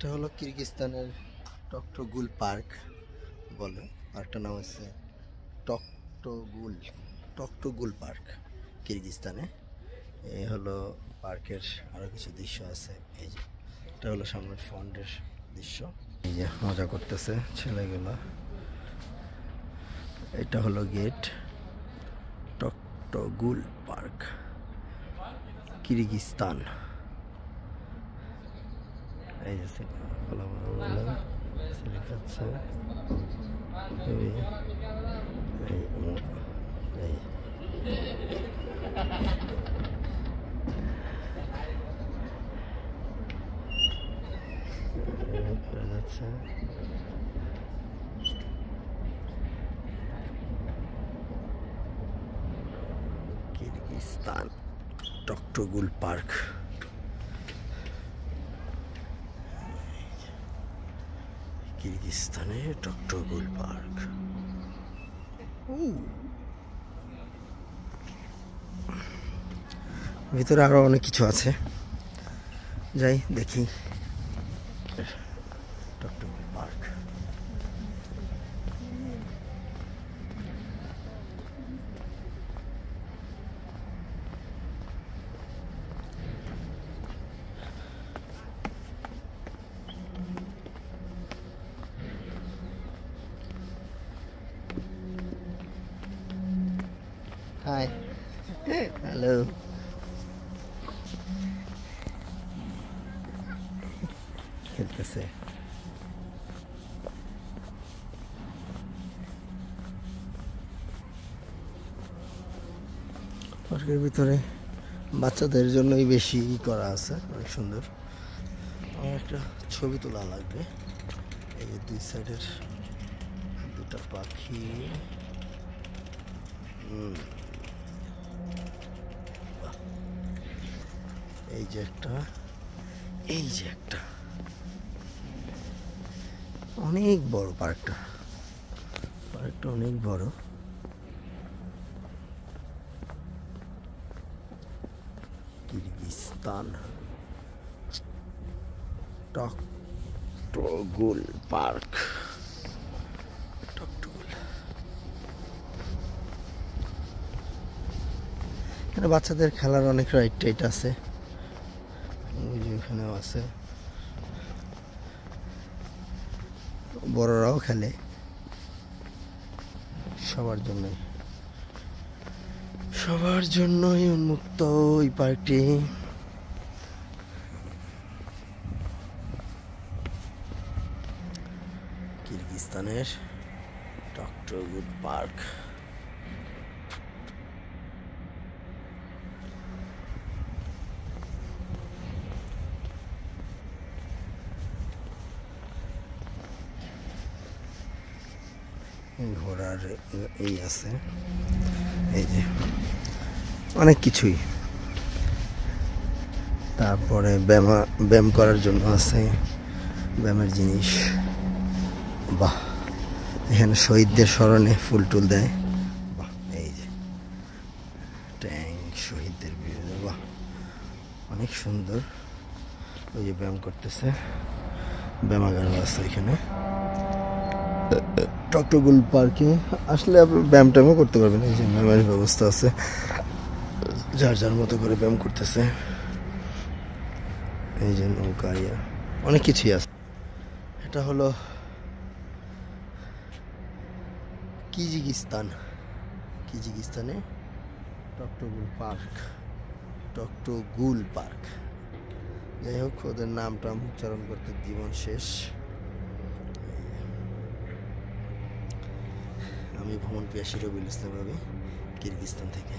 এটা হলো কিরগিজস্তানের টকটোগুল পার্ক বলে। পার্কটার নাম হচ্ছে টকটোগুল টকটোগুল পার্ক কিরগিজস্তানে। এই হলো পার্কের আরো কিছু দৃশ্য আছে। এই যে এটা হলো সামনের ফ্রন্টের দৃশ্য। এই যে মজা করতেছে ছেলেগুলো। এটা হলো গেট। টকটোগুল park Kyrgyzstan. এই যে কিরগিজস্তান টকটোগুল পার্ক। কিরগিজস্তানে টকটোগুল পার্ক। ভিতরে আরো অনেক কিছু আছে, যাই দেখি। Toktogul park. Hi, hello. খেলতেছে। পার্কের ভিতরে বাচ্চাদের জন্যই বেশি করা আছে, অনেক সুন্দর। আমার একটা ছবি তোলা লাগবে। এই যে দুই সাইডের দুটা পাখি। এই যে একটা, এই যে একটা, অনেক বড় পার্কটা। পার্কটা অনেক বড়। Kyrgyzstan Toktogul park. টকটোগুল। এখানে বাচ্চাদের খেলার অনেক রাইড টাইড আছে। ওই যে ওখানেও আছে। বড়রাও খেলে, সবার জন্যই, সবার জন্যই উন্মুক্ত এই পার্কটি। কিরগিজস্তানের টকটোগুল পার্ক। ঘোড়ার এই আছে, এই যে অনেক কিছুই। তারপরে ব্যায়াম করার জন্য আছে, ব্যায়ামের জিনিস। বাহ, এখানে শহীদদের স্মরণে ফুল টুল দেয়। বাহ, এই যে ট্যাঙ্ক শহীদদের বিরুদ্ধে। বাহ, অনেক সুন্দর। ওই যে ব্যায়াম করতেছে, ব্যায়ামাগারও আছে এখানে। টকটোগুল পার্কে আসলে আপনি ব্যায়াম ট্যায়ামও করতে পারবেন। এই যে ব্যায়ামের ব্যবস্থা আছে, যার যার মতো করে ব্যায়াম করতেছে। এই যে নৌকা, অনেক কিছুই আছে। এটা হলো কিরগিজস্তানে টকটোগুল পার্ক। টকটোগুল পার্ক। যাই হোক, ওদের নামটা উচ্চারণ করতে জীবন শেষ। আমি ভ্রমণ পিয়াসী রবিউল ইসলাম রবি, কিরগিজস্তান থেকে।